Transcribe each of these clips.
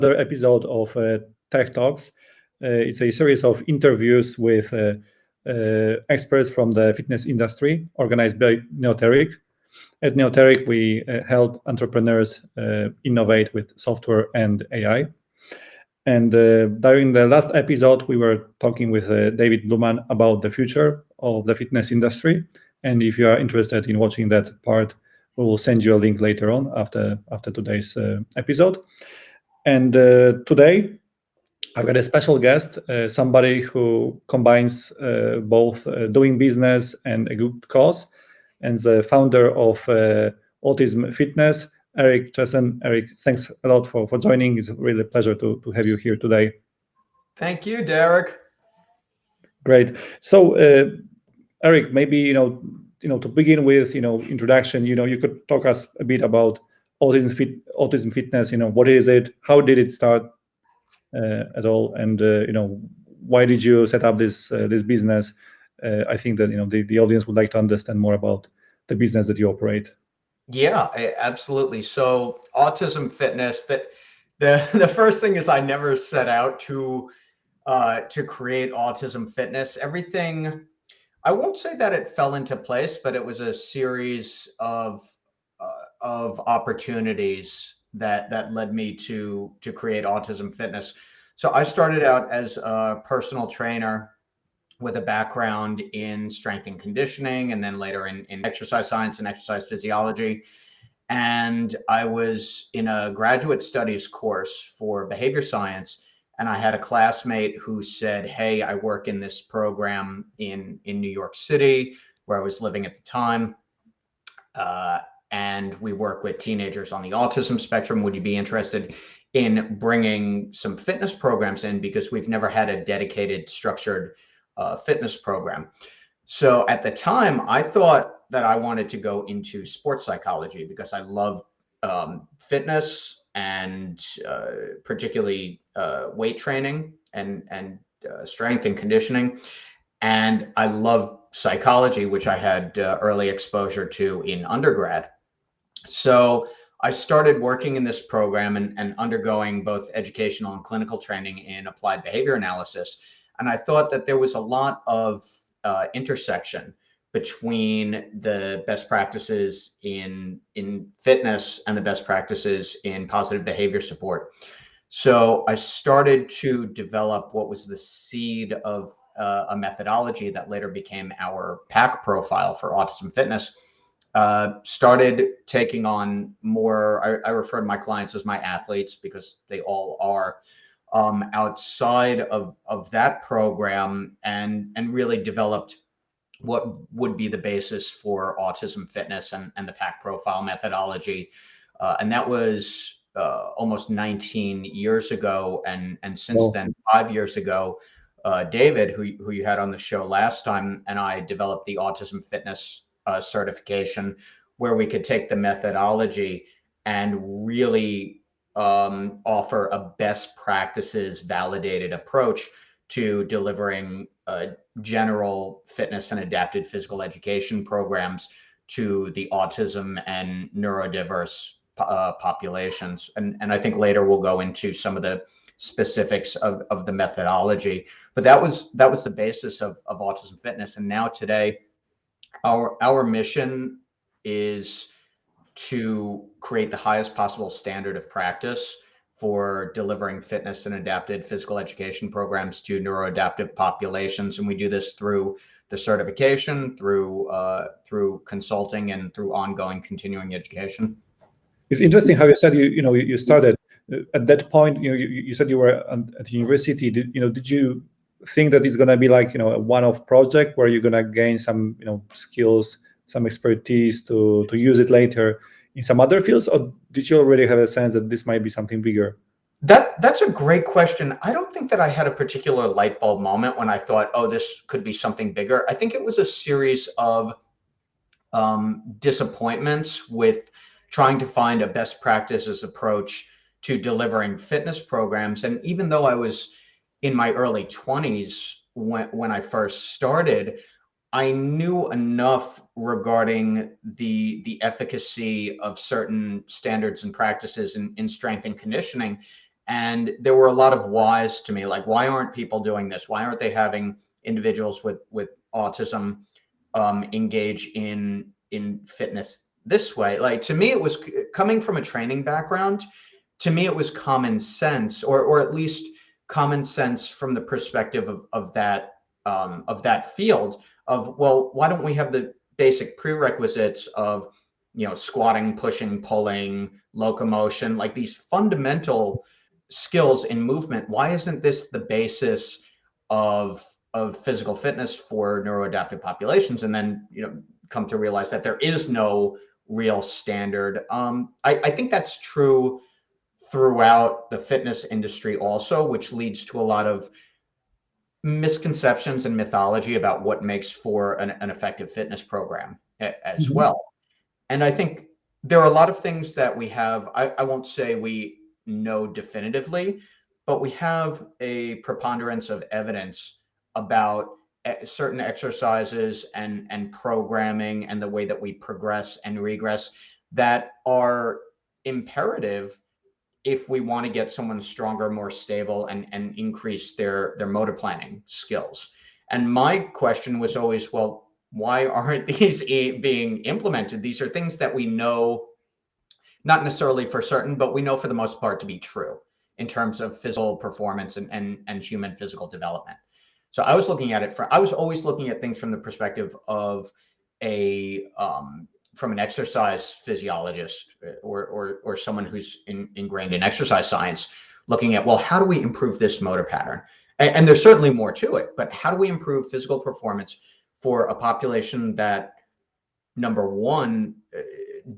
another episode of TechTalks. It's a series of interviews with experts from the fitness industry organized by Neoteric. At Neoteric, we help entrepreneurs innovate with software and AI. And during the last episode, we were talking with David Bluman about the future of the fitness industry. And if you are interested in watching that part, we will send you a link later on after today's episode. And today, I've got a special guest, somebody who combines both doing business and a good cause, and the founder of Autism Fitness, Eric Chessen. Eric, thanks a lot for joining. It's really a pleasure to have you here today. Thank you, Derek. Great. So, Eric, maybe to begin with, introduction. You could talk us a bit about Autism Fitness. What is it? How did it start at all? And why did you set up this business? I think that the audience would like to understand more about the business that you operate. Yeah, absolutely. So Autism Fitness, the first thing is I never set out to create Autism Fitness. Everything, I won't say that it fell into place, but it was a series of opportunities that led me to create Autism Fitness. So I started out as a personal trainer with a background in strength and conditioning, and then later in exercise science and exercise physiology. And I was in a graduate studies course for behavior science, and I had a classmate who said, "Hey, I work in this program in New York City, where I was living at the time, and we work with teenagers on the autism spectrum. Would you be interested in bringing some fitness programs in, because we've never had a dedicated, structured fitness program?" So at the time, I thought that I wanted to go into sports psychology because I love fitness and particularly weight training and strength and conditioning. And I love psychology, which I had early exposure to in undergrad. So I started working in this program and undergoing both educational and clinical training in applied behavior analysis. And I thought that there was a lot of intersection between the best practices in fitness and the best practices in positive behavior support. So I started to develop what was the seed of a methodology that later became our PAC profile for Autism Fitness. Started taking on more, I refer to my clients as my athletes because they all are, outside of that program, and really developed what would be the basis for Autism Fitness and the PAC profile methodology. And that was almost 19 years ago. And since then, 5 years ago, David, who you had on the show last time, and I developed the Autism Fitness certification, where we could take the methodology and really offer a best practices validated approach to delivering general fitness and adapted physical education programs to the autism and neurodiverse populations. And I think later we'll go into some of the specifics of the methodology, but that was the basis of Autism Fitness. And now today, our mission is to create the highest possible standard of practice for delivering fitness and adapted physical education programs to neuroadaptive populations. And we do this through the certification, through consulting, and through ongoing continuing education. It's interesting how you said you started at that point. You said you were at university. Did you think that it's going to be like a one-off project where you're going to gain some skills, some expertise to use it later in some other fields, or did you already have a sense that this might be something bigger? That's a great question. I don't think that I had a particular light bulb moment when I thought, oh, this could be something bigger. I think it was a series of disappointments with trying to find a best practices approach to delivering fitness programs. And even though I was in my early 20s when I first started, I knew enough regarding the efficacy of certain standards and practices in strength and conditioning And there were a lot of whys to me, like, why aren't people doing this? Why aren't they having individuals with autism engage in fitness this way? Like, to me, it was coming from a training background. To me, it was common sense, or at least common sense from the perspective of that field of, well, why don't we have the basic prerequisites of, squatting, pushing, pulling, locomotion, like these fundamental skills in movement? Why isn't this the basis of physical fitness for neuroadaptive populations? And then, come to realize that there is no real standard. I think that's true throughout the fitness industry also, which leads to a lot of misconceptions and mythology about what makes for an effective fitness program as Mhm. well. And I think there are a lot of things that we have, I won't say we know definitively, but we have a preponderance of evidence about certain exercises and programming and the way that we progress and regress that are imperative if we want to get someone stronger, more stable, and increase their motor planning skills. And my question was always, well, why aren't these being implemented? These are things that we know, not necessarily for certain, but we know for the most part to be true in terms of physical performance and human physical development. So I was always looking at things from the perspective of a from an exercise physiologist, or someone who's ingrained in exercise science, looking at, well, how do we improve this motor pattern? And there's certainly more to it, but how do we improve physical performance for a population that, number one,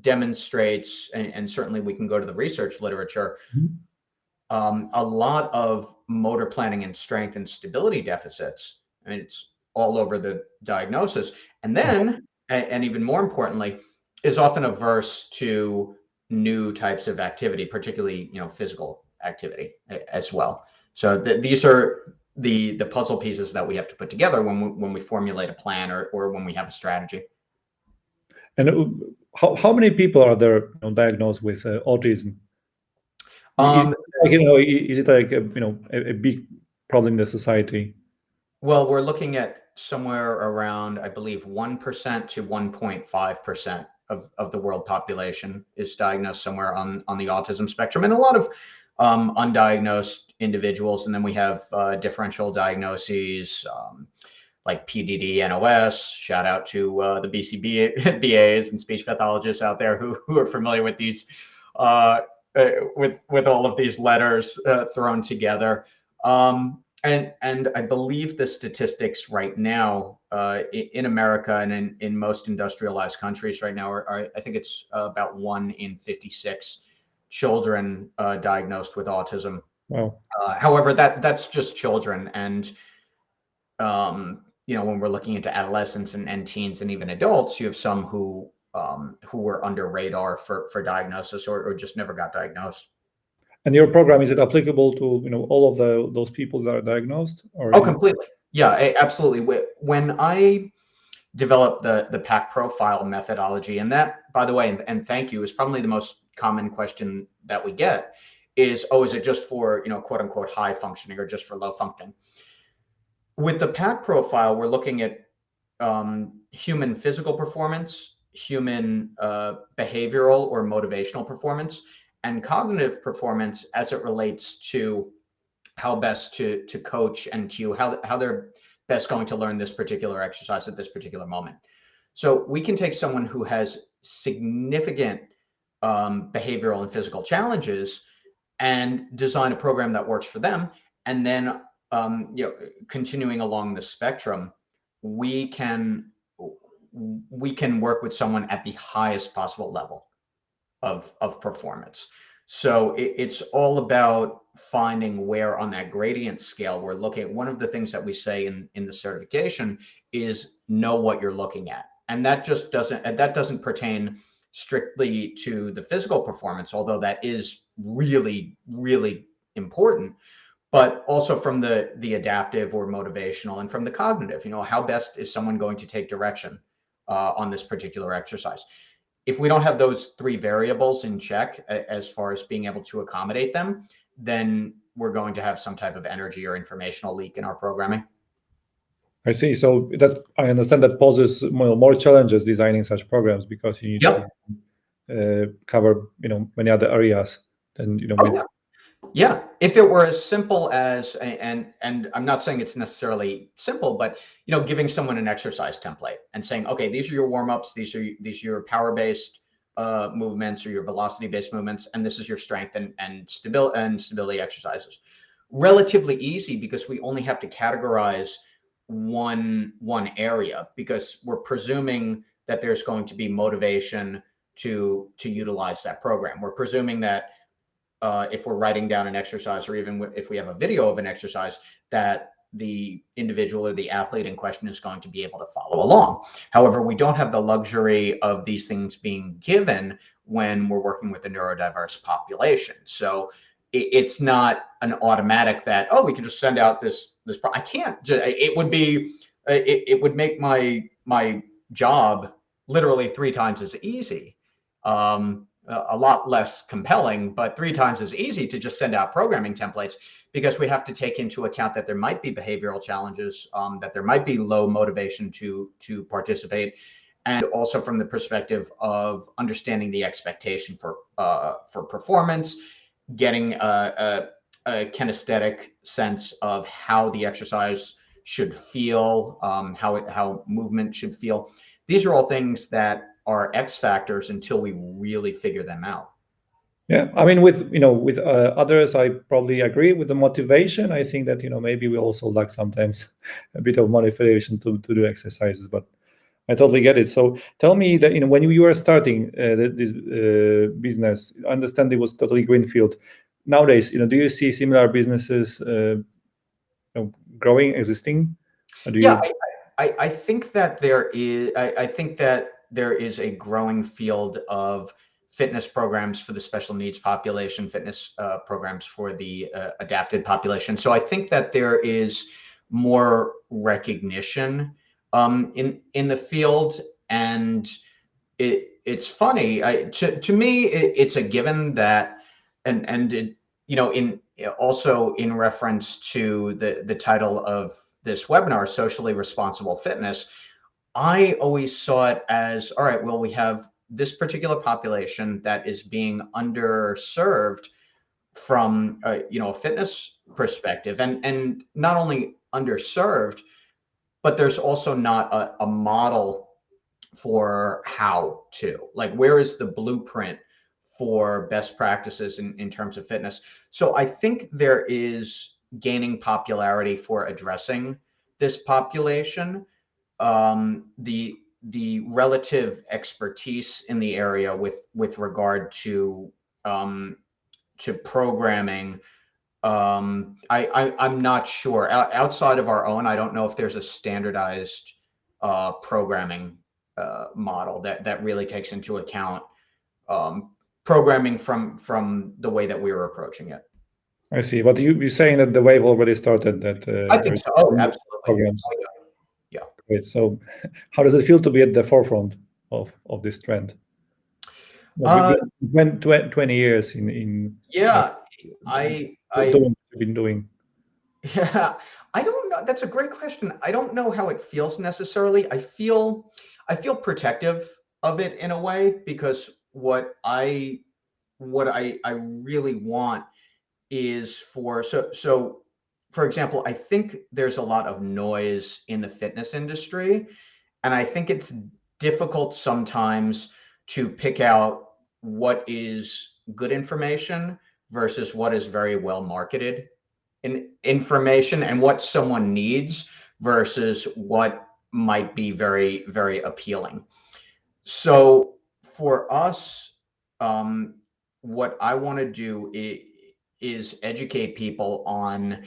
demonstrates, and certainly we can go to the research literature, Mhm. a lot of motor planning and strength and stability deficits. I mean, it's all over the diagnosis. And then, and even more importantly, is often averse to new types of activity, particularly, physical activity as well. So these are the puzzle pieces that we have to put together when we formulate a plan, or when we have a strategy. And how many people are there, diagnosed with autism? Is Um, it like, is it like a big problem in the society? Well, we're looking at somewhere around, I believe, 1% to 1.5% of the world population is diagnosed somewhere on the autism spectrum, and a lot of undiagnosed individuals. And then we have differential diagnoses, like PDD, NOS. Shout out to the BCBAs and speech pathologists out there who are familiar with these, with all of these letters thrown together. And I believe the statistics right now in America and in most industrialized countries right now are I think it's about 1 in 56 children diagnosed with autism. Wow. However, that's just children. And when we're looking into adolescents and teens and even adults, you have some who were under radar for diagnosis, or just never got diagnosed. And your program, is it applicable to all of those people that are diagnosed, or Oh, is it? completely. Yeah, absolutely. When I developed the PAC profile methodology, and that, by the way, and thank you, is probably the most common question that we get is, oh, is it just for, quote unquote, high functioning, or just for low functioning? With the PAC profile, we're looking at human physical performance, human behavioral or motivational performance, and cognitive performance as it relates to how best to coach and cue, how they're best going to learn this particular exercise at this particular moment. So we can take someone who has significant behavioral and physical challenges and design a program that works for them. And then, continuing along the spectrum, we can work with someone at the highest possible level of performance. So it's all about finding where on that gradient scale we're looking. One of the things that we say in the certification is know what you're looking at. And that doesn't pertain strictly to the physical performance, although that is really, really important, but also from the adaptive or motivational, and from the cognitive. How best is someone going to take direction on this particular exercise? If we don't have those three variables in check as far as being able to accommodate them, then we're going to have some type of energy or informational leak in our programming. I see. So that I understand that poses more challenges designing such programs, because you need to cover many other areas than with. Yeah, if it were as simple as, and I'm not saying it's necessarily simple, but giving someone an exercise template and saying, okay, these are your warm-ups, these are your power-based movements or your velocity-based movements, and this is your strength and stability exercises. Relatively easy, because we only have to categorize one area, because we're presuming that there's going to be motivation to utilize that program. We're presuming that if we're writing down an exercise, or even if we have a video of an exercise, that the individual or the athlete in question is going to be able to follow along. However, we don't have the luxury of these things being given when we're working with a neurodiverse population. So it's not an automatic that, oh, we can just send out this. I can't. It would be. It would make my job literally 3 times as easy. A lot less compelling, but 3 times as easy to just send out programming templates, because we have to take into account that there might be behavioral challenges, that there might be low motivation to participate, and also from the perspective of understanding the expectation for performance, getting a kinesthetic sense of how the exercise should feel, how movement should feel. These are all things that are X factors until we really figure them out. Yeah, I mean, with others, I probably agree with the motivation. I think that maybe we also lack sometimes a bit of motivation to do exercises, but I totally get it. So tell me that when you were starting this business, I understand it was totally greenfield. Nowadays, do you see similar businesses growing, existing? I think that there is. I think that there is a growing field of fitness programs for the special needs population, fitness programs for the adapted population. So I think that there is more recognition in the field, and it's funny. To me, it's a given that, and it, in also in reference to the title of this webinar, socially responsible fitness, I always saw it as, all right, well, we have this particular population that is being underserved from a fitness perspective, and not only underserved, but there's also not a model for how to, like, where is the blueprint for best practices in terms of fitness. So I think there is gaining popularity for addressing this population. The relative expertise in the area with regard to programming, I'm not sure. Outside of our own, I don't know if there's a standardized programming model that really takes into account programming from the way that we were approaching it. I see. But you're saying that the wave already started. That I think so. Oh, absolutely. Programs. Oh, yeah. Great. So, how does it feel to be at the forefront of this trend? Well, we've been 20 years in. Yeah, doing what you've been doing. Yeah, I don't know. That's a great question. I don't know how it feels necessarily. I feel protective of it in a way, because what I really want is so for example, I think there's a lot of noise in the fitness industry, and I think it's difficult sometimes to pick out what is good information versus what is very well marketed information, and what someone needs versus what might be very, very appealing. So for us, what I want to do is educate people on,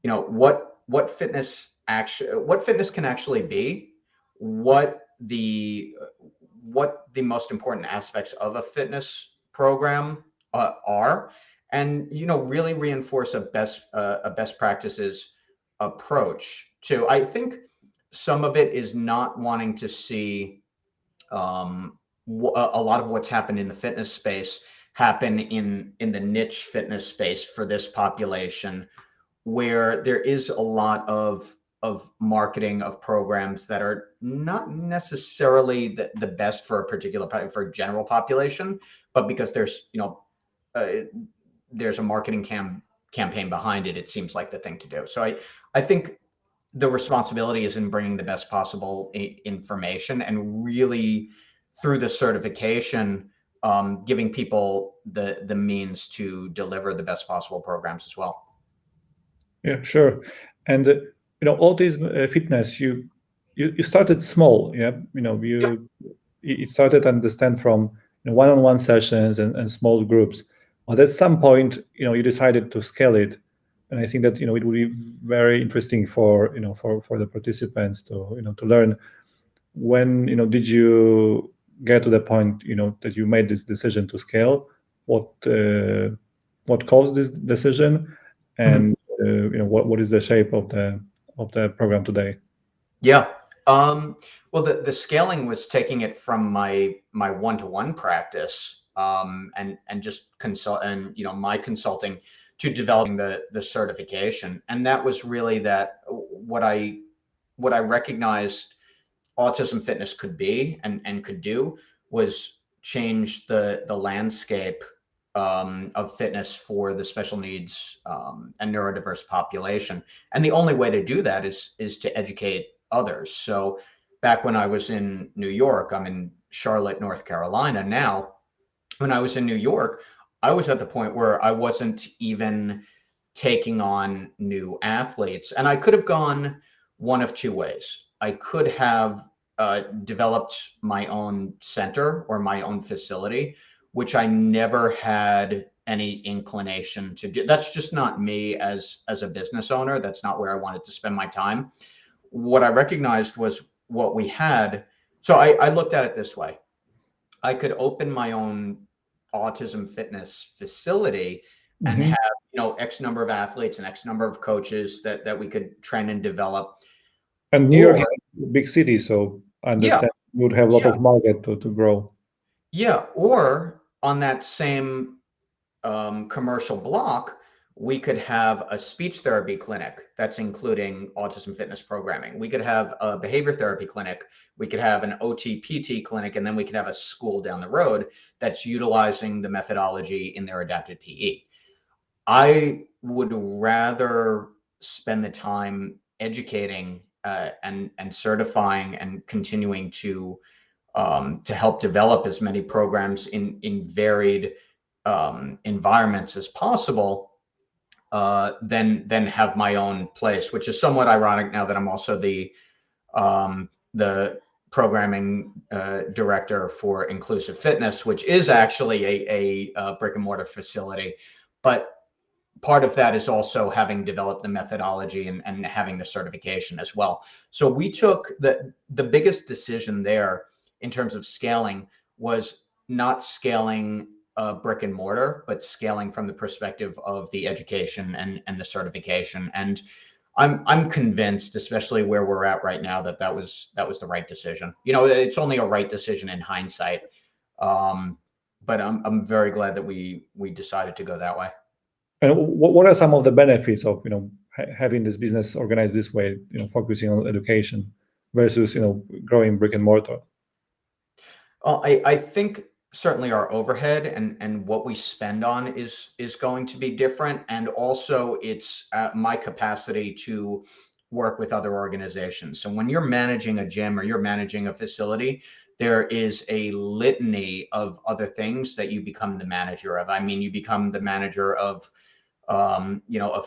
what fitness can actually be, what the most important aspects of a fitness program are, and really reinforce a best practices approach to. I think some of it is not wanting to see a lot of what's happened in the fitness space happen in the niche fitness space for this population, where there is a lot of marketing of programs that are not necessarily the best for a particular for a general population, but because there's there's a marketing campaign behind it, it seems like the thing to do. So I think the responsibility is in bringing the best possible information, and really through the certification, giving people the means to deliver the best possible programs as well. Yeah, sure. And Autism Fitness, you started small. Yeah, Yeah. you started to understand from one-on-one sessions and small groups. But at some point, you decided to scale it, and I think that it would be very interesting for for the participants to learn when did you get to the point that you made this decision to scale. What caused this decision, and what is the shape of the program today? Yeah. Well, the scaling was taking it from my one-to-one practice, and just consult, and my consulting, to developing the certification. And that was really what I recognized Autism Fitness could be and could do was change the landscape of fitness for the special needs and neurodiverse population. And the only way to do that is to educate others. So back when I was in New York, I'm in Charlotte, North Carolina now. When I was in New York, I was at the point where I wasn't even taking on new athletes. And I could have gone one of two ways. I could have developed my own center or my own facility, which I never had any inclination to do. That's just not me as a business owner. That's not where I wanted to spend my time. What I recognized was what we had. So I looked at it this way. I could open my own Autism Fitness facility and Mhm. have, X number of athletes and X number of coaches that we could train and develop. And New York Or is a big city, so I yeah, understand you would have a lot yeah, of market to grow. yeah. Or on that same commercial block, we could have a speech therapy clinic that's including Autism Fitness programming. We could have a behavior therapy clinic. We could have an OT-PT clinic, and then we could have a school down the road that's utilizing the methodology in their adapted PE. I would rather spend the time educating and certifying and continuing to help develop as many programs in varied environments as possible, than have my own place, which is somewhat ironic now that I'm also the programming director for Inclusive Fitness, which is actually a brick and mortar facility. But part of that is also having developed the methodology and having the certification as well. So we took the biggest decision there in terms of scaling was not scaling brick and mortar, but scaling from the perspective of the education and the certification. And I'm convinced, especially where we're at right now, that was the right decision. It's only a right decision in hindsight, but I'm very glad that we decided to go that way. And what are some of the benefits of having this business organized this way, focusing on education versus growing brick and mortar? Well, I think certainly our overhead and what we spend on is going to be different, and also it's my capacity to work with other organizations. So when you're managing a gym or you're managing a facility, there is a litany of other things that you become the manager of. I mean, you become the manager of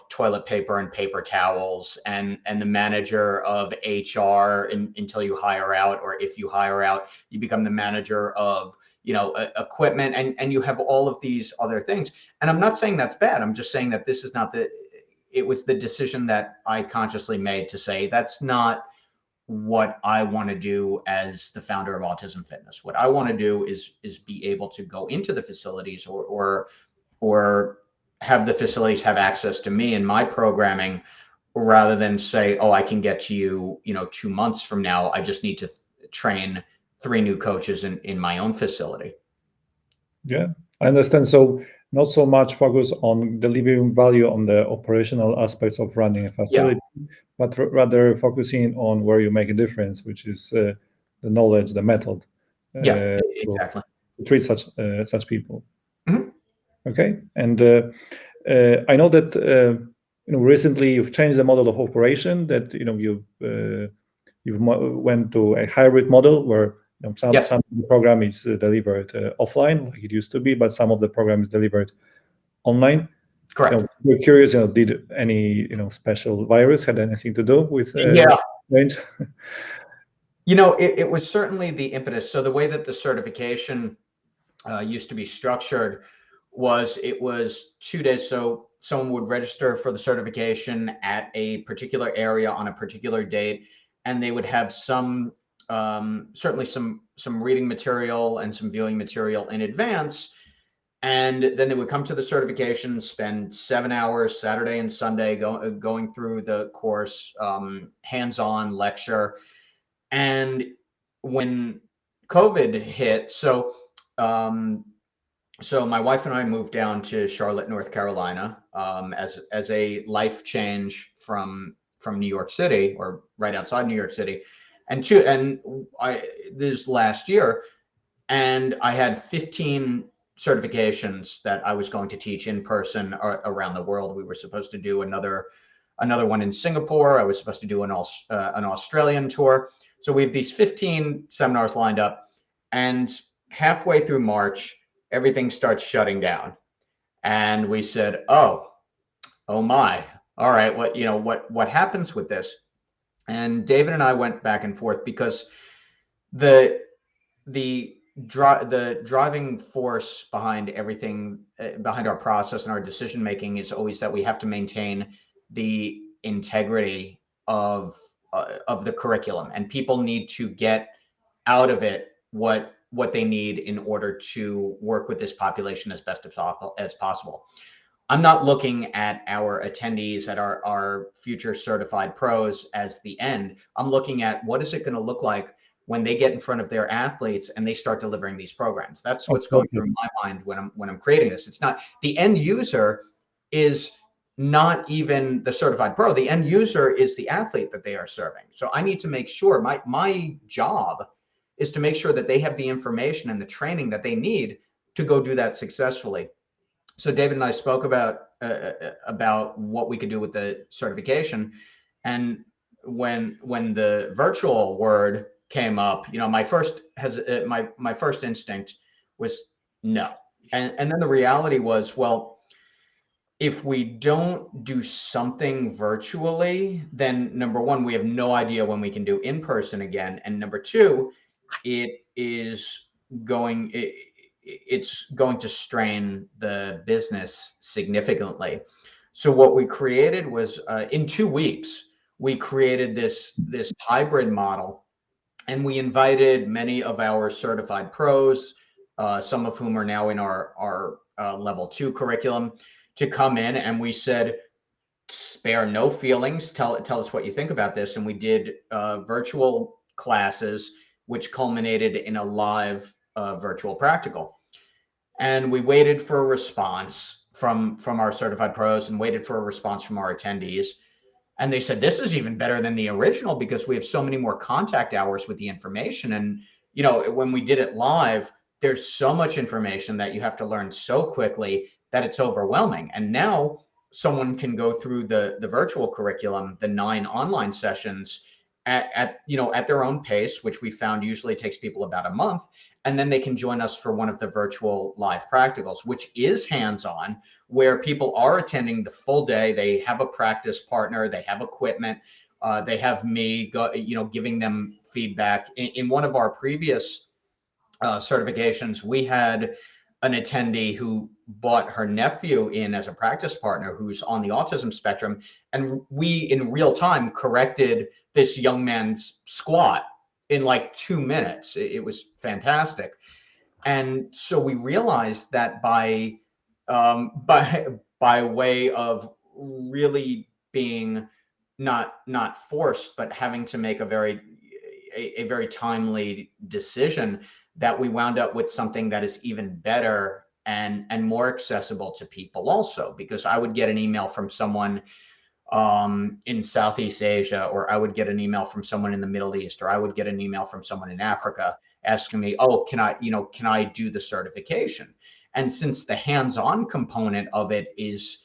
toilet paper and paper towels, and the manager of HR until you hire out, or if you hire out, you become the manager of equipment, and you have all of these other things. And I'm not saying that's bad. I'm just saying that this is not it was the decision that I consciously made to say that's not what I want to do as the founder of Autism Fitness. What I want to do is be able to go into the facilities, or have the facilities have access to me and my programming, rather than say, oh, I can get to you, 2 months from now. I just need to train 3 new coaches in my own facility. Yeah, I understand. So not so much focus on delivering value on the operational aspects of running a facility, but rather focusing on where you make a difference, which is the knowledge, the method. Exactly. To treat such people. Mm-hmm. Okay, and I know that recently you've changed the model of operation. That you've went to a hybrid model where some Yes. of the program is delivered offline, like it used to be, but some of the program is delivered online. Correct. We're curious. Did any special virus had anything to do with Yeah. change? It was certainly the impetus. So the way that the certification used to be structured was it was 2 days. So someone would register for the certification at a particular area on a particular date, and they would have certainly some reading material and some viewing material in advance. And then they would come to the certification, spend 7 hours Saturday and Sunday going through the course, hands-on lecture. And when COVID hit, so my wife and I moved down to Charlotte, North Carolina, as a life change from New York City, or right outside New York City, and this last year, and I had 15 certifications that I was going to teach in person around the world. We were supposed to do another one in Singapore. I was supposed to do an Australian tour. So we have these 15 seminars lined up, and halfway through March, everything starts shutting down. And we said, oh my, all right, what happens with this? And David and I went back and forth because the driving force behind everything, behind our process and our decision making, is always that we have to maintain the integrity of the curriculum, and people need to get out of it what they need in order to work with this population as best as possible. I'm not looking at our attendees, at our future certified pros, as the end. I'm looking at what is it going to look like when they get in front of their athletes and they start delivering these programs. That's what's going through my mind when I'm creating this. It's not the end user is not even the certified pro. The end user is the athlete that they are serving. So I need to make sure my job is to make sure that they have the information and the training that they need to go do that successfully. So David and I spoke about what we could do with the certification, and when the virtual word came up, my first instinct was no, and then the reality was, well, if we don't do something virtually, then number one, we have no idea when we can do in person again, and number two, it's going to strain the business significantly. So what we created was, in 2 weeks, we created this hybrid model, and we invited many of our certified pros, some of whom are now in our level 2 curriculum, to come in, and we said, spare no feelings. Tell us what you think about this. And we did virtual classes, which culminated in a live virtual practical. And we waited for a response from our certified pros, and waited for a response from our attendees. And they said, this is even better than the original because we have so many more contact hours with the information. And, when we did it live, there's so much information that you have to learn so quickly that it's overwhelming. And now someone can go through the virtual curriculum, the 9 online sessions at their own pace, which we found usually takes people about a month. And then they can join us for one of the virtual live practicals, which is hands-on, where people are attending the full day. They have a practice partner, they have equipment, they have me giving them feedback. In one of our previous certifications, we had an attendee who brought her nephew in as a practice partner who's on the autism spectrum, and we in real time corrected this young man's squat in like 2 minutes. It was fantastic. And so we realized that by way of really being not forced, but having to make a very timely decision, that we wound up with something that is even better and more accessible to people also, because I would get an email from someone in Southeast Asia, or I would get an email from someone in the Middle East, or I would get an email from someone in Africa asking me, oh, can I do the certification? And since the hands-on component of it is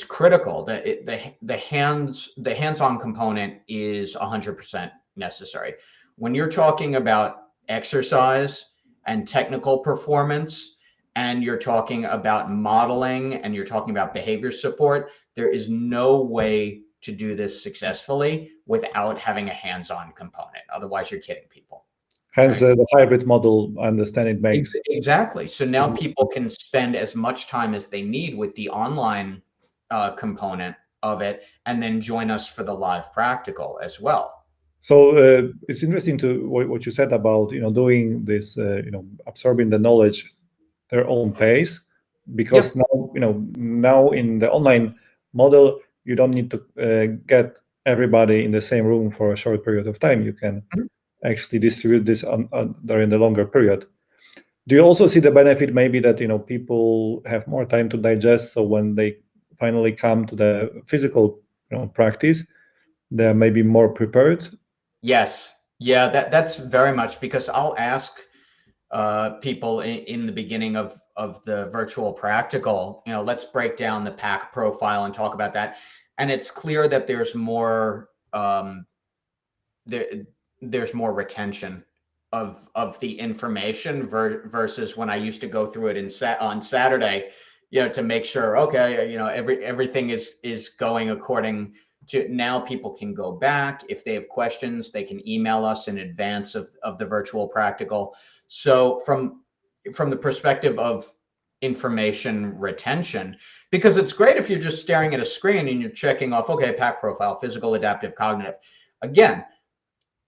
critical, the hands-on component is 100% necessary. When you're talking about exercise and technical performance, and you're talking about modeling, and you're talking about behavior support, there is no way to do this successfully without having a hands-on component. Otherwise, you're kidding people. Hence, Right? the hybrid model, I understand it makes. Exactly. So now people can spend as much time as they need with the online component of it, and then join us for the live practical as well. So it's interesting to what you said about doing this, absorbing the knowledge their own pace, because Yep. now in the online model you don't need to get everybody in the same room for a short period of time. You can Mhm. actually distribute this during the longer period. Do you also see the benefit maybe that people have more time to digest, so when they finally come to the physical practice, they're maybe more prepared? Yes. Yeah, that's very much, because I'll ask people in the beginning of the virtual practical, let's break down the pack profile and talk about that. And it's clear that there, there's more retention of the information versus when I used to go through it on Saturday, to make sure, okay, everything is going according to. Now people can go back if they have questions, they can email us in advance of the virtual practical. So from the perspective of information retention, because it's great if you're just staring at a screen and you're checking off, okay, pack profile, physical, adaptive, cognitive. Again,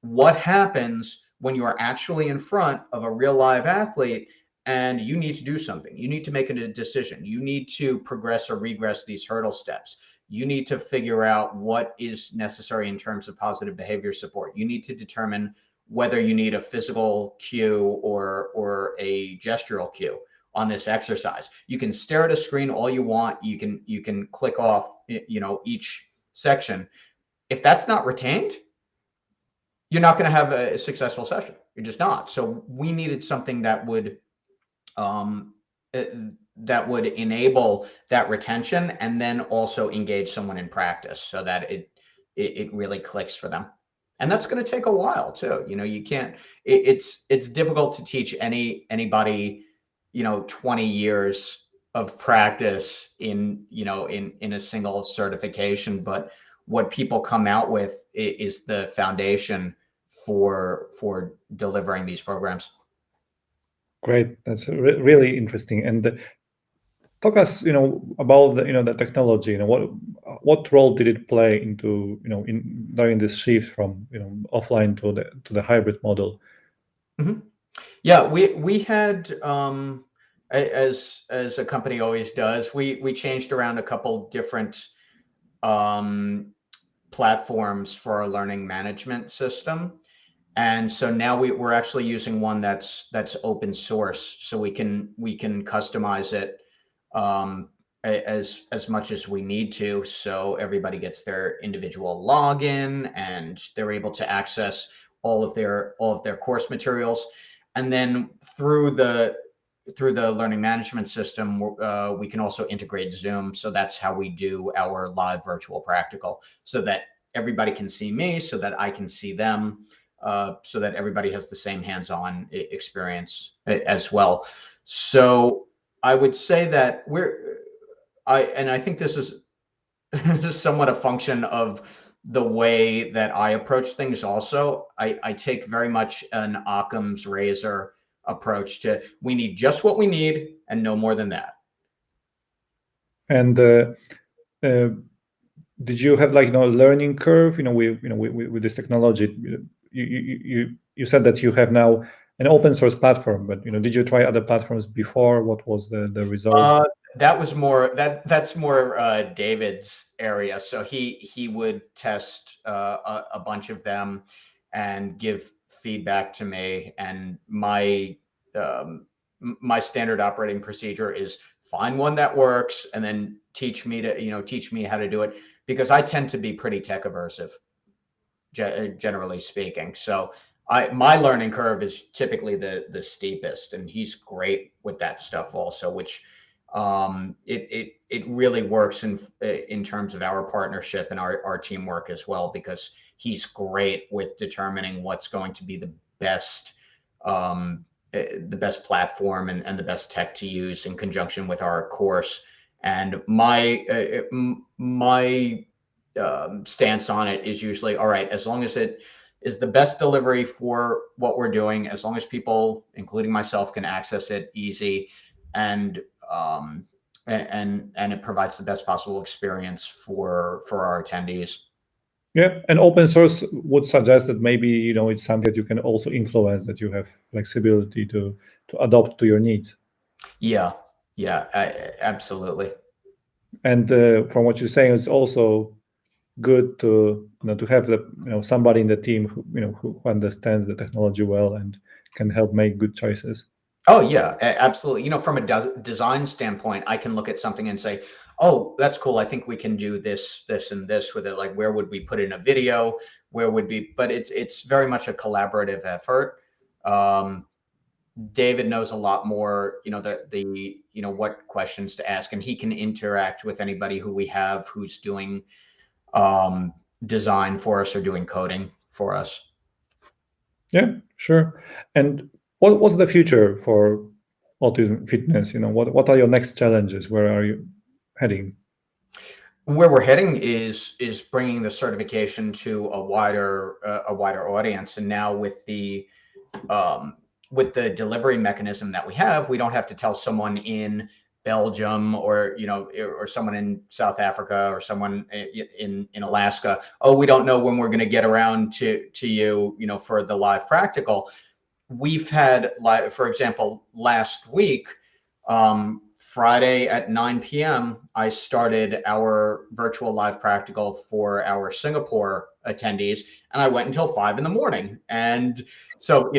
what happens when you are actually in front of a real live athlete and you need to do something? You need to make a decision. You need to progress or regress these hurdle steps. You need to figure out what is necessary in terms of positive behavior support. You need to determine whether you need a physical cue or a gestural cue on this exercise. You can stare at a screen all you want. You can click off each section. If that's not retained, you're not going to have a successful session. You're just not. So we needed something um, uh, that would enable that retention, and then also engage someone in practice so that it really clicks for them. And that's going to take a while too. You can't. It's difficult to teach anybody 20 years of practice in a single certification, but what people come out with is the foundation for delivering these programs. Great, that's really interesting. And talk us, about the technology. What role did it play into in during this shift from offline to the hybrid model? Mhm. Yeah, we had as a company always does, we changed around a couple different um, platforms for our learning management system. And so now we're actually using one that's open source, so we can customize it as much as we need to. So everybody gets their individual login, and they're able to access all of their course materials. And then through the learning management system, we can also integrate Zoom. So that's how we do our live virtual practical, so that everybody can see me, so that I can see them, so that everybody has the same hands-on experience as well. So I would say that I think this is just somewhat a function of the way that I approach things also. I take very much an Occam's razor approach to, we need just what we need and no more than that. And uh, did you have like learning curve with this technology? You said that you have now an open source platform, but did you try other platforms before? What was the result? Uh, that's more David's area. So he would test a bunch of them and give feedback to me, and my um, my standard operating procedure is find one that works and then teach me how to do it, because I tend to be pretty tech aversive, generally speaking. So my learning curve is typically the steepest, and he's great with that stuff also, which it really works in terms of our partnership and our teamwork as well, because he's great with determining what's going to be um, the best platform and the best tech to use in conjunction with our course. And my stance on it is usually, all right, as long as it is the best delivery for what we're doing, as long as people, including myself, can access it easy, and and it provides the best possible experience for our attendees. Yeah, and open source would suggest that maybe it's something that you can also influence, that you have flexibility to adopt to your needs. Yeah, absolutely. And from what you're saying, it's also good to to have somebody in the team who understands the technology well and can help make good choices. Oh yeah, absolutely. From a design standpoint, I can look at something and say, "Oh, that's cool. I think we can do this, this, and this with it. Like, where would we put in a video? Where would be?" But it's very much a collaborative effort. Um, David knows a lot more, what questions to ask, and he can interact with anybody who we have who's doing design for us or doing coding for us. Yeah, sure. And what's the future for Autism Fitness? What are your next challenges? Where are you heading? Where we're heading is bringing the certification to a wider audience, and now with the delivery mechanism that we have, we don't have to tell someone in Belgium or someone in South Africa or someone in Alaska, oh, we don't know when we're going to get around to you, for the live practical. We've had, for example, last week, Friday at 9 p.m., I started our virtual live practical for our Singapore attendees, and I went until 5 in the morning. And so,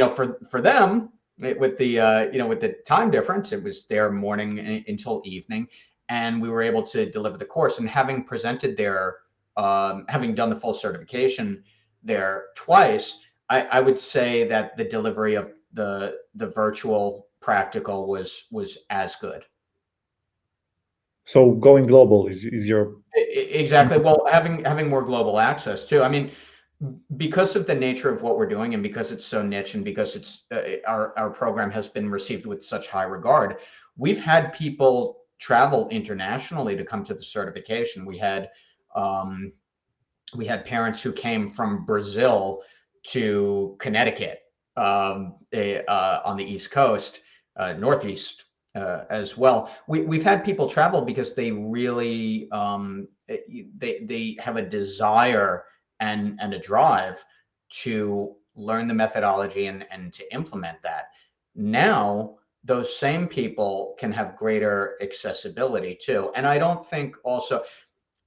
for them, with the time difference, it was their morning until evening, and we were able to deliver the course. And having presented there, having done the full certification there twice, I would say that the delivery of the virtual practical was as good. So going global is your Exactly. Well, having more global access too. I mean, because of the nature of what we're doing, and because it's so niche, and because it's our program has been received with such high regard, we've had people travel internationally to come to the certification. We had parents who came from Brazil to Connecticut, on the East Coast, Northeast, as well. We've had people travel because they really they have a desire and a drive to learn the methodology and to implement that. Now, those same people can have greater accessibility too. And I don't think also,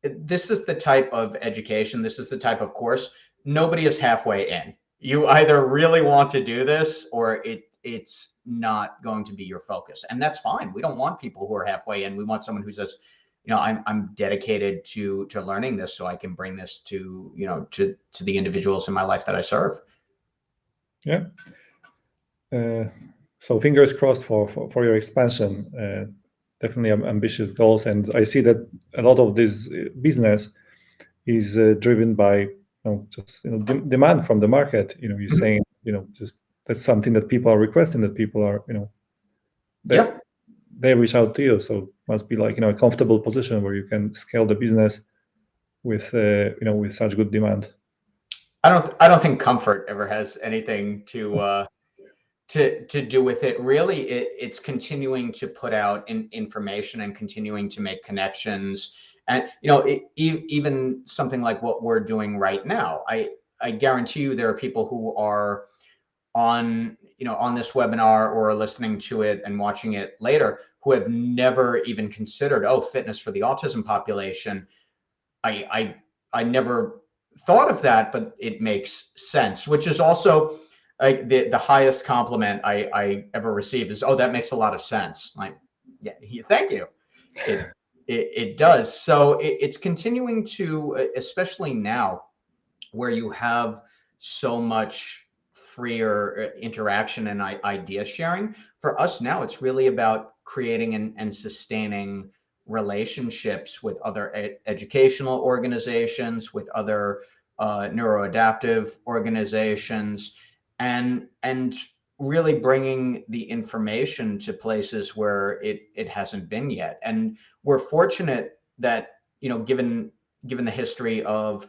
this is the type of education, this is the type of course, nobody is halfway in. You either really want to do this, or it's not going to be your focus. And that's fine. We don't want people who are halfway in. We want someone who says, I'm dedicated to learning this so I can bring this to, to the individuals in my life that I serve. Yeah. So fingers crossed for your expansion. Definitely ambitious goals, and I see that a lot of this business is driven by just demand from the market. You're saying just that's something that people are requesting, that people are they reach out to you. So must be like a comfortable position where you can scale the business with with such good demand. I don't think comfort ever has anything to do with it. Really, it's continuing to put out information and continuing to make connections. And even something like what we're doing right now, I guarantee you there are people who are on on this webinar or listening to it and watching it later who have never even considered, oh, fitness for the autism population. I never thought of that, but it makes sense, which is also Like the highest compliment I ever received is, "Oh, that makes a lot of sense." Like, yeah, thank you. It does. So it's continuing to, especially now, where you have so much freer interaction and idea sharing. For us now, it's really about creating and sustaining relationships with other educational organizations, with other neuroadaptive organizations, and really bringing the information to places where it hasn't been yet. And we're fortunate that, given the history of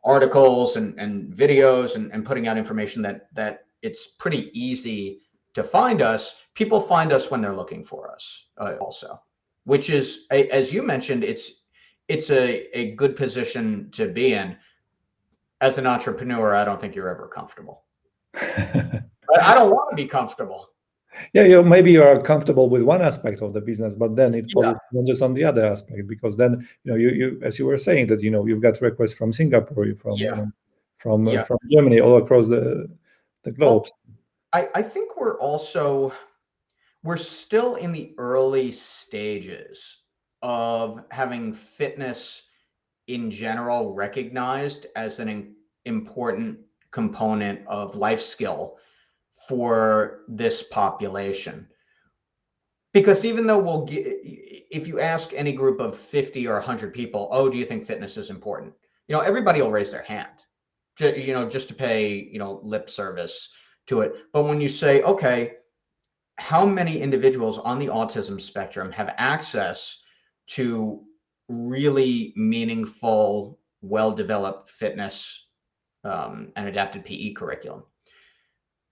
articles and videos and putting out information, that it's pretty easy to find us. People find us when they're looking for us, also, which is, as you mentioned, it's a good position to be in. As an entrepreneur, I don't think you're ever comfortable. But I don't want to be comfortable. Yeah, maybe you are comfortable with one aspect of the business, but then it poses challenges on the other aspect, because then you as you were saying that you've got requests from Singapore, from Germany, all across the globe. Well, I think we're still in the early stages of having fitness in general recognized as an important component of life skill for this population. Because even though if you ask any group of 50 or 100 people, "Oh, do you think fitness is important?" Everybody will raise their hand, just to pay, lip service to it. But when you say, okay, how many individuals on the autism spectrum have access to really meaningful, well-developed fitness and adapted PE curriculum?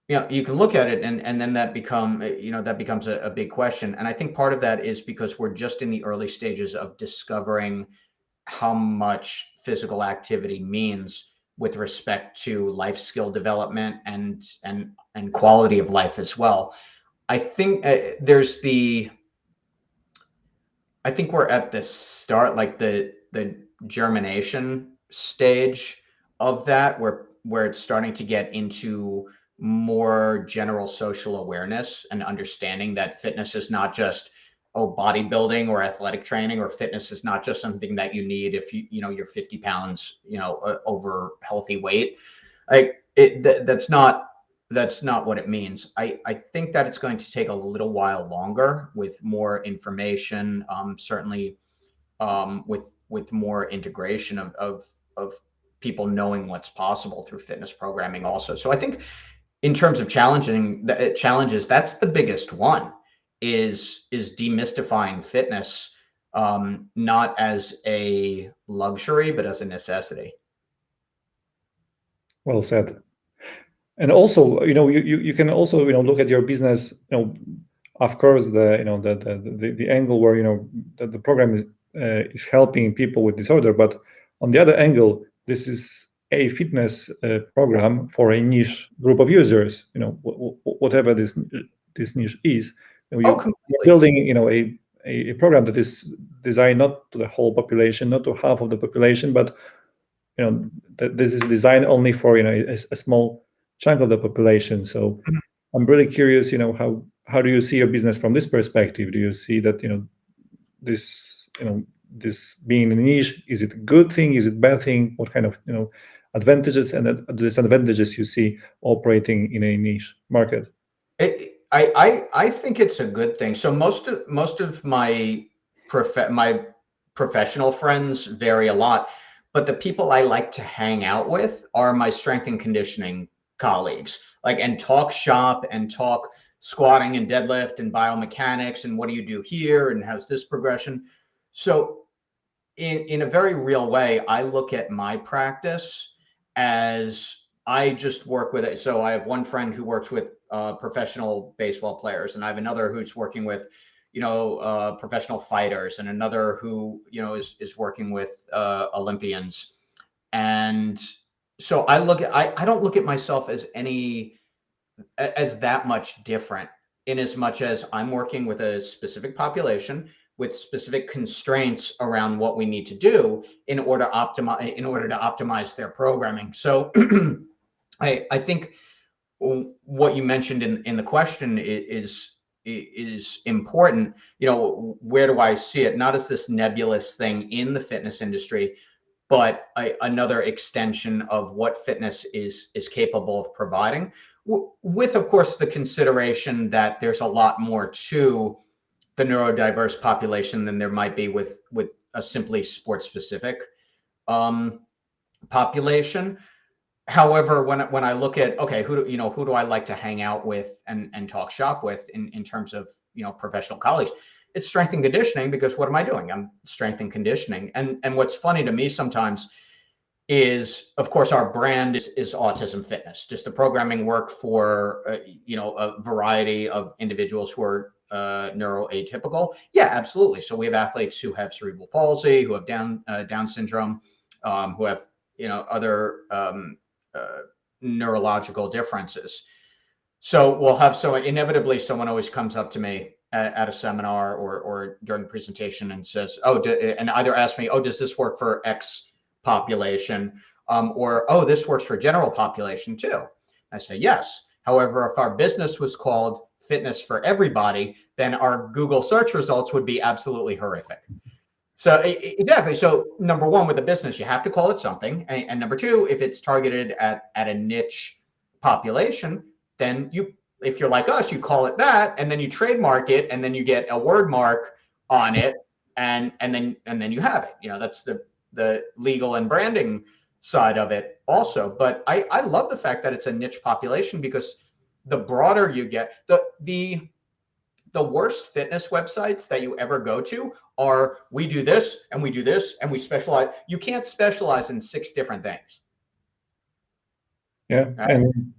You can look at it, and then that becomes a big question. And I think part of that is because we're just in the early stages of discovering how much physical activity means with respect to life skill development and quality of life as well. I think I think we're at the start, like the germination stage of that, where it's starting to get into more general social awareness and understanding that fitness is not just, bodybuilding or athletic training, or fitness is not just something that you need if you're 50 pounds, over healthy weight. Like that's not what it means. I think that it's going to take a little while longer with more information, certainly, with more integration of people knowing what's possible through fitness programming also. So I think in terms of challenges, that's the biggest one, is demystifying fitness, not as a luxury, but as a necessity. Well said. And also, you can also look at your business. Of course, the angle where the program is helping people with disorder, but on the other angle, this is a fitness program for a niche group of users. Whatever this niche is, you're building a program that is designed not to the whole population, not to half of the population, but this is designed only for a small chunk of the population. So I'm really curious, how do you see your business from this perspective? Do you see that this being a niche, is it a good thing? Is it a bad thing? What kind of advantages and disadvantages you see operating in a niche market? I think it's a good thing. So most of my professional friends vary a lot, but the people I like to hang out with are my strength and conditioning colleagues, and talk shop and talk squatting and deadlift and biomechanics and what do you do here and how's this progression. So in a very real way, I look at my practice as I just work with it. So I have one friend who works with professional baseball players, and I have another who's working with professional fighters, and another who is working with Olympians. And so I don't look at myself as that much different, in as much as I'm working with a specific population with specific constraints around what we need to do in order to optimize their programming. So I think what you mentioned in the question is important. Where do I see it? Not as this nebulous thing in the fitness industry, but another extension of what fitness is capable of providing, with, of course, the consideration that there's a lot more to the neurodiverse population than there might be with a simply sports specific population. However, when I look at, okay, who do I like to hang out with and talk shop with in terms of professional colleagues, it's strength and conditioning, because what am I doing? I'm strength and conditioning. And what's funny to me sometimes is, of course, our brand is Autism Fitness, just the programming work for a variety of individuals who are neuroatypical. Yeah, absolutely. So we have athletes who have cerebral palsy, who have Down syndrome, who have other neurological differences. So inevitably someone always comes up to me at a seminar or during the presentation and says, and either ask me, does this work for X population? Or, this works for general population too. I say, yes. However, if our business was called Fitness for Everybody, then our Google search results would be absolutely horrific. So exactly. So number one, with a business, you have to call it something. And number two, if it's targeted at a niche population, then if you're like us, you call it that, and then you trademark it, and then you get a word mark on it, and then you have it. That's the legal and branding side of it also. But I love the fact that it's a niche population, because the broader you get, the worst fitness websites that you ever go to are, we do this and we do this and we specialize. You can't specialize in 6 different things. Yeah, Right? and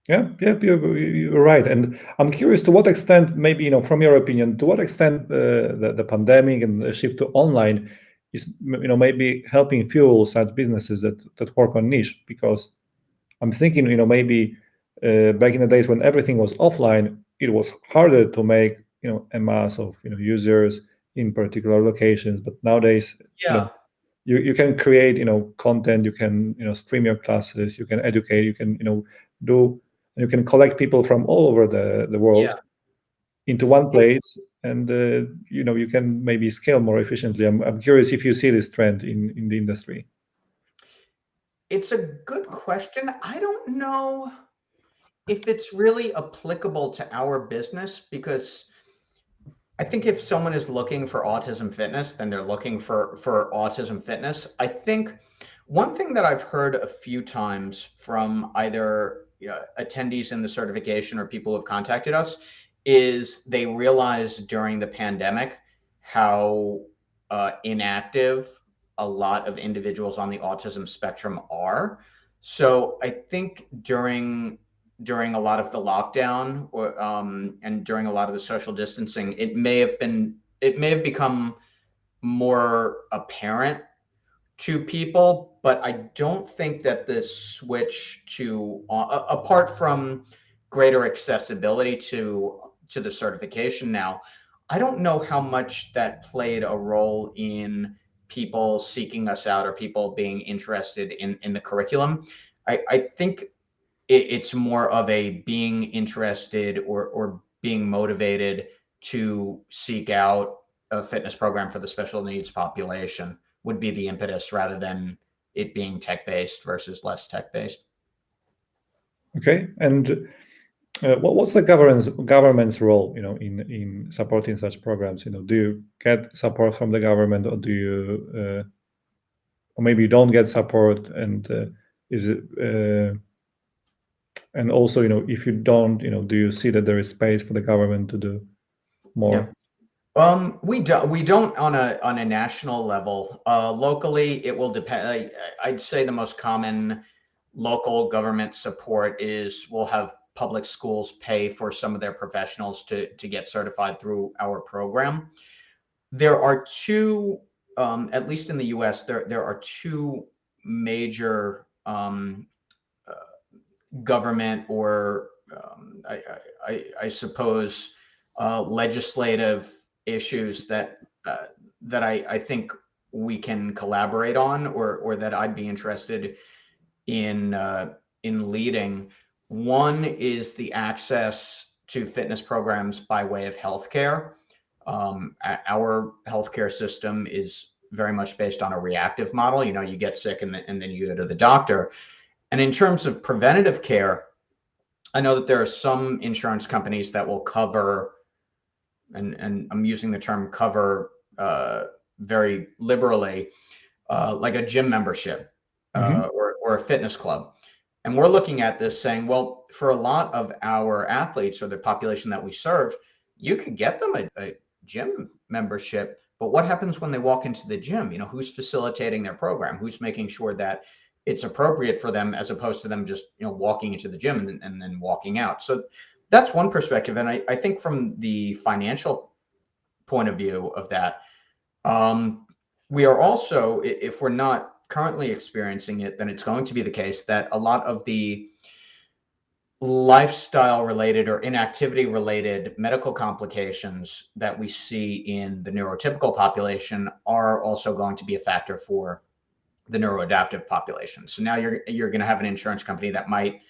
you're right. And I'm curious, to what extent, maybe from your opinion, to what extent the pandemic and the shift to online is maybe helping fuel such businesses that work on niche. Because I'm thinking, maybe back in the days when everything was offline, it was harder to make a mass of users in particular locations. But nowadays, Yeah. you can create content, you can stream your classes, you can educate, you can you can collect people from all over the world Yeah. into one place, and you can maybe scale more efficiently. I'm curious if you see this trend in the industry. It's a good question. I don't know if it's really applicable to our business, because I think if someone is looking for Autism Fitness, then they're looking for Autism Fitness. I think one thing that I've heard a few times from either attendees in the certification or people who have contacted us is they realized during the pandemic how inactive a lot of individuals on the autism spectrum are. So I think during a lot of the lockdown and during a lot of the social distancing, it may have become more apparent to people, but I don't think that this switch to apart from greater accessibility to the certification now, I don't know how much that played a role in people seeking us out or people being interested in the curriculum. I think it's more of a being interested or being motivated to seek out a fitness program for the special needs population would be the impetus, rather than it being tech-based versus less tech-based. Okay, and what's the government's role in supporting such programs? Do you get support from the government, or do you or maybe you don't get support? And is it and also if you don't, do you see that there is space for the government to do Yeah. more? We don't on a national level. Locally, it will depend. I'd say the most common local government support is we'll have public schools pay for some of their professionals to get certified through our program. There are two, at least in the US, there are two major government or I suppose legislative issues that I think we can collaborate on, or that I'd be interested in in leading. One is the access to fitness programs by way of healthcare. Our healthcare system is very much based on a reactive model. You get sick and then you go to the doctor. And in terms of preventative care, I know that there are some insurance companies that will cover, and I'm using the term cover very liberally, like a gym membership or a fitness club. And we're looking at this saying, well, for a lot of our athletes or the population that we serve, you could get them a gym membership, but what happens when they walk into the gym? Who's facilitating their program? Who's making sure that it's appropriate for them, as opposed to them just walking into the gym and then walking out? So that's one perspective. And I think from the financial point of view of that, we are also, if we're not currently experiencing it, then it's going to be the case that a lot of the lifestyle related or inactivity related medical complications that we see in the neurotypical population are also going to be a factor for the neuroadaptive population. So now you're going to have an insurance company that might,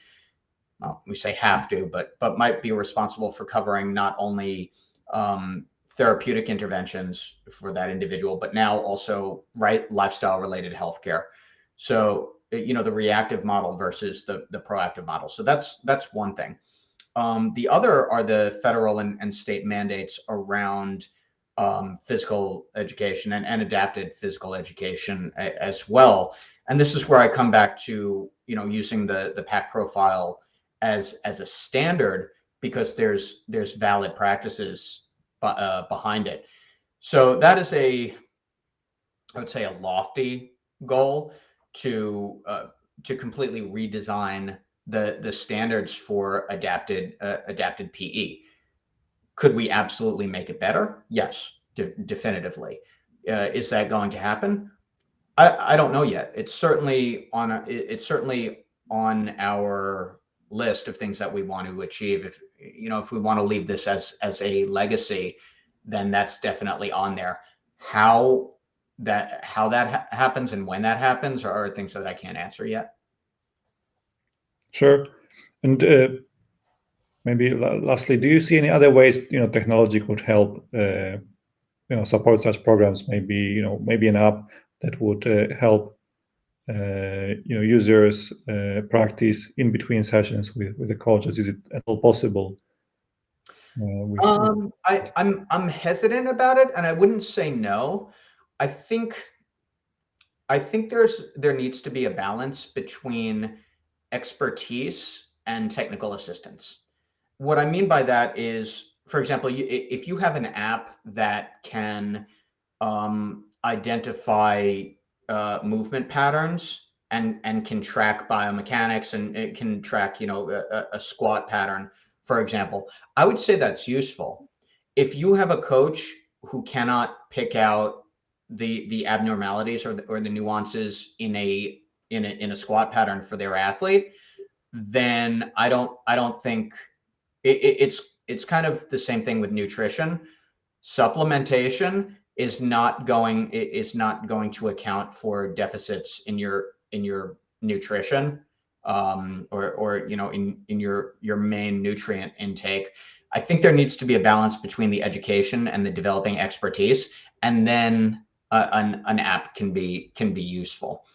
well, we say have to, but might be responsible for covering not only therapeutic interventions for that individual, but now also lifestyle related healthcare. So the reactive model versus the proactive model. So that's one thing. The other are the federal and state mandates around physical education and adapted physical education as well. And this is where I come back to using the PAC profile as a standard, because there's valid practices behind it. So that is I would say, a lofty goal to completely redesign the standards for adapted PE. Could we absolutely make it better? Yes, definitively. Is that going to happen? I don't know yet. It's certainly on our list of things that we want to achieve. If we want to leave this as a legacy, then that's definitely on there. How that happens and when that happens are things that I can't answer yet. Sure. And maybe lastly, do you see any other ways technology could help support such programs? Maybe an app that would help users practice in between sessions with the coaches. Is it at all possible? I'm hesitant about it, and I wouldn't say no. I think there needs to be a balance between expertise and technical assistance. What I mean by that is, for example, if you have an app that can identify movement patterns and can track biomechanics, and it can track a squat pattern, for example, I would say that's useful. If you have a coach who cannot pick out the abnormalities or the nuances in a squat pattern for their athlete, then I don't think it's kind of the same thing with nutrition. Supplementation is not going to account for deficits in your nutrition, or in your main nutrient intake. I think there needs to be a balance between the education and the developing expertise, and then an app can be useful.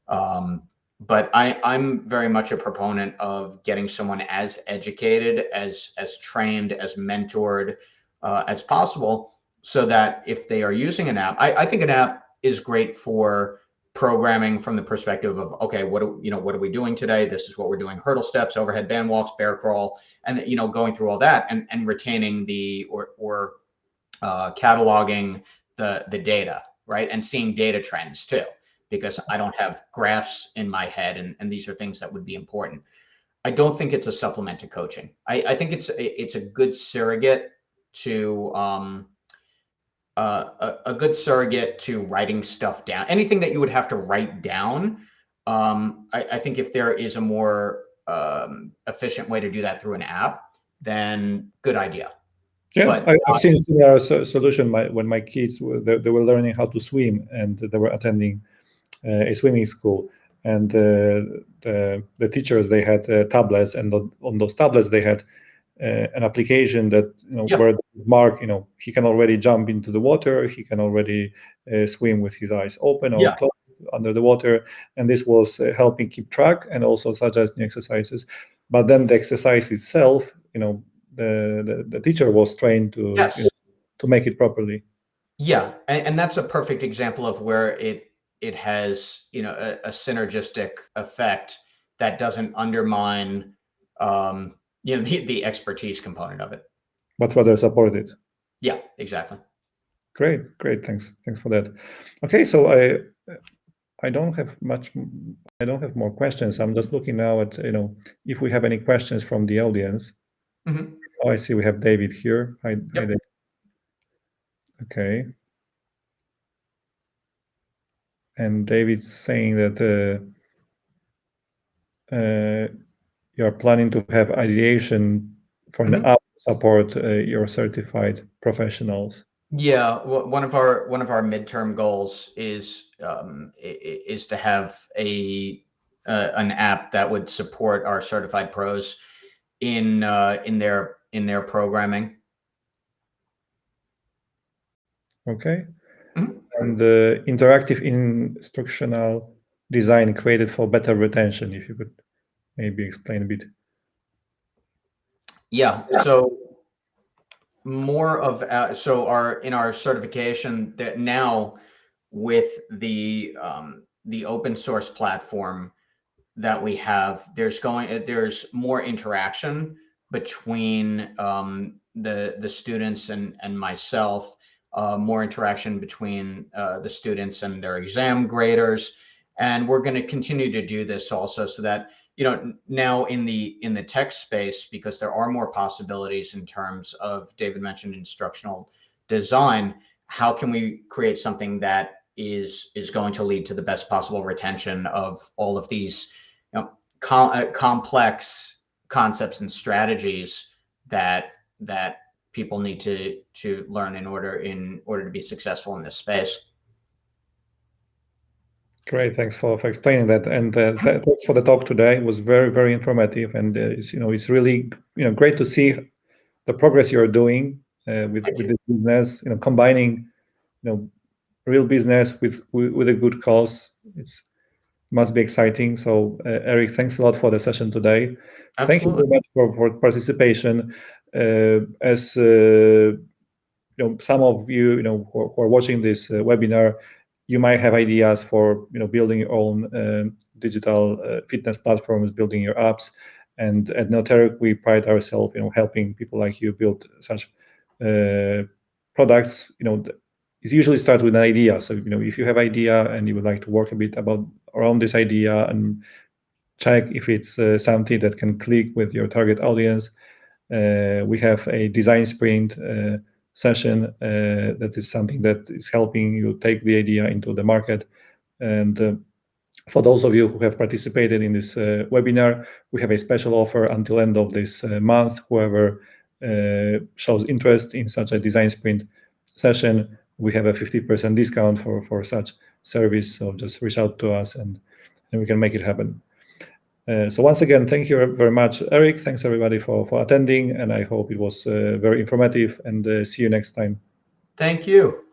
But I'm very much a proponent of getting someone as educated, as trained, as mentored as possible, so that if they are using an app, I think an app is great for programming from the perspective of, okay, what are we doing today? This is what we're doing: hurdle steps, overhead band walks, bear crawl, and going through all that and retaining or cataloging the data, right? And seeing data trends too, because I don't have graphs in my head, and these are things that would be important. I don't think it's a supplement to coaching. I think it's a good surrogate to a good surrogate to writing stuff down. Anything that you would have to write down, I think if there is a more efficient way to do that through an app, then good idea. Yeah, But I've seen similar solution when my kids they were learning how to swim, and they were attending a swimming school. and the teachers, they had tablets, and on those tablets they had an application that where Mark, he can already jump into the water, he can already swim with his eyes open or closed under the water, and this was helping keep track and also suggesting exercises. But then the exercise itself, the teacher was trained to to make it properly. Yeah, and that's a perfect example of where it has a synergistic effect that doesn't undermine the expertise component of it. But rather support it. Yeah, exactly. Great, thanks for that. Okay, so I don't have more questions. I'm just looking now at if we have any questions from the audience. Mm-hmm. Oh, I see we have David here. Hi David. Okay. And David's saying that you're planning to have ideation for an app to support your certified professionals. Yeah, one of our midterm goals is to have an app that would support our certified pros in their programming. Okay. And the interactive instructional design created for better retention. If you could maybe explain a bit. Yeah. So more of in our certification that now with the open source platform that we have, there's more interaction between the students and myself, more interaction between the students and their exam graders, and we're going to continue to do this also so that now in the tech space, because there are more possibilities in terms of, David mentioned instructional design, how can we create something that is going to lead to the best possible retention of all of these complex concepts and strategies that people need to learn in order to be successful in this space. Great, thanks for explaining that, and thanks for the talk today. It was very informative, and it's really great to see the progress you're doing with this business. Combining real business with a good cause. It's must be exciting. So Eric, thanks a lot for the session today. Absolutely. Thank you very much for participation. As some of you who are watching this webinar, you might have ideas for building your own digital fitness platforms, building your apps. And at Neoteric, we pride ourselves helping people like you build such products. It usually starts with an idea. So if you have an idea and you would like to work a bit around this idea and check if it's something that can click with your target audience, we have a design sprint session that is something that is helping you take the idea into the market. And for those of you who have participated in this webinar, we have a special offer until end of this month. Whoever shows interest in such a design sprint session, we have a 50% discount for such service. So just reach out to us and we can make it happen. So once again, thank you very much, Eric. Thanks everybody for attending, and I hope it was very informative, and see you next time. Thank you.